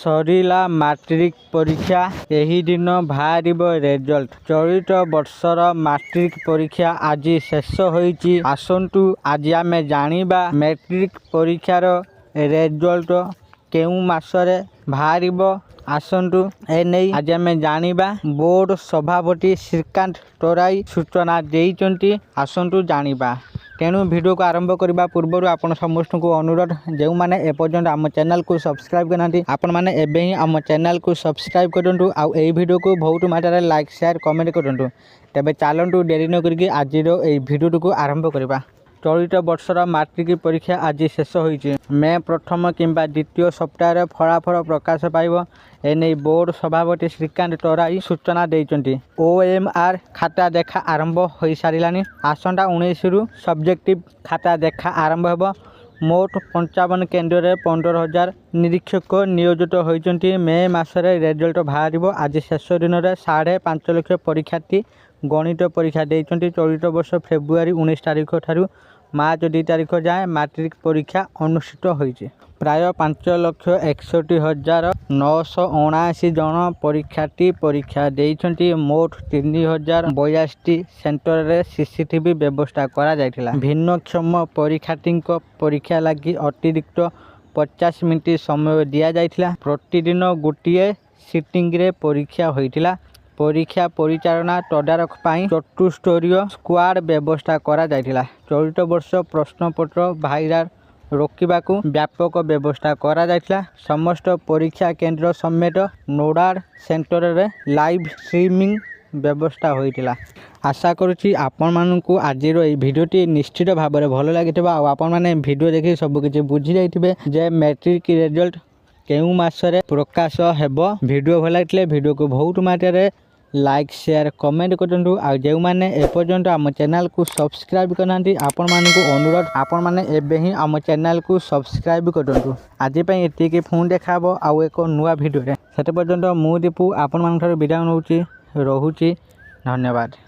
सरिला matric परीक्षा यही दिन बाहर रेजल्ट। चलित वर्षर मैट्रिक परीक्षा आज शेष होईची। आसंतु आज आमे जानिबा मैट्रिक परीक्षार रेजल्ट केउ मासरे बाहरिबो। आसंतु एने आज आमे जानिबा बोर्ड सभापति श्रीकांत तराई सूचना देइचंती। आसंतु जानिबा। तेणु वीडियो को आरंभ करने पूर्व आपण समस्त को अनुरोध जो मैंने एपर्यंत आम चैनल को सब्सक्राइब करना आपण मैंने एबे ही आम चैनल को सब्सक्राइब करूँ। आउ ए वीडियो को बहुत मात्रा लाइक शेयर कमेंट करूँ। तेबे चलतु डेरी न करके आज वीडियो को आरंभ करवा। चलित वर्षर मैट्रिक परीक्षा आज शेष होईची। मे प्रथम किंबा द्वितीय सप्ताह फलाफल प्रकाश पाइब एने बोर्ड सभापति श्रीकांत तराई सूचना देइचंती। OMR खाता देखा आरंभ हो सारानी। आसंता 19 रु सब्जेक्टिव खाता देखा आरंभ होब। मोट 55 केन्द्र में 15,000 निरीक्षक नियोजित होइचंती। मे मासरे रिजल्ट बाहर। आज शेष दिन में 5.5 लाख परीक्षार्थी गणित परीक्षा देइचंती। चलित वर्ष फेब्रुआरी 19 तारिख ठारू मार्च 2 तारिख जाए मैट्रिक परीक्षा अनुष्ठित होइची। प्राय 5,61,979 जन परीक्षार्थी परीक्षा देइचंती। मोट 3,082 सेंटर रे सीसीटीवी व्यवस्था करा जायथिला। भिन्नक्षम परीक्षार्थी परीक्षा लगी अतिरिक्त 50 मिनिट समय दिया जायथिला। प्रतिदिन गोटे सिटिंग रे परीक्षा होइथिला। परीक्षा परिचालना तदारख पाई चतुस्तरीय स्क्वाड व्यवस्था करा जायथिला। चलित वर्ष प्रश्नपत्र भाइराल रोकबाकू व्यापक व्यवस्था करा जायथिला। समस्त परीक्षा केंद्र समेत नोडाल सेंटर रे लाइव स्ट्रीमिंग व्यवस्था होइथिला। आशा करुछि आपण मानकू आजिर ए भिडियोटी निश्चित भाव में भल लागिथिबा। आ आपण माने भिडियो देखि सब किछि बुझि जाइथिबे जे मैट्रिक रिजल्ट केउ मासरे प्रकाश हेबो। भिडियो भल लागितले भिडियो को बहुत मात्रा लाइक शेयर कमेंट करूँ। आ जो मैंने एपर्यंत आम चैनल को सब्सक्राइब करना आपण मानकू अनुरोध आपण माने एबे ही आम चैनल को सब्सक्राइब करूँ। आज ये फोन देखा आउ एक नुआ भिडियो से पर्यंत मु दीपू आपण मान विदा नौची रहुची। धन्यवाद।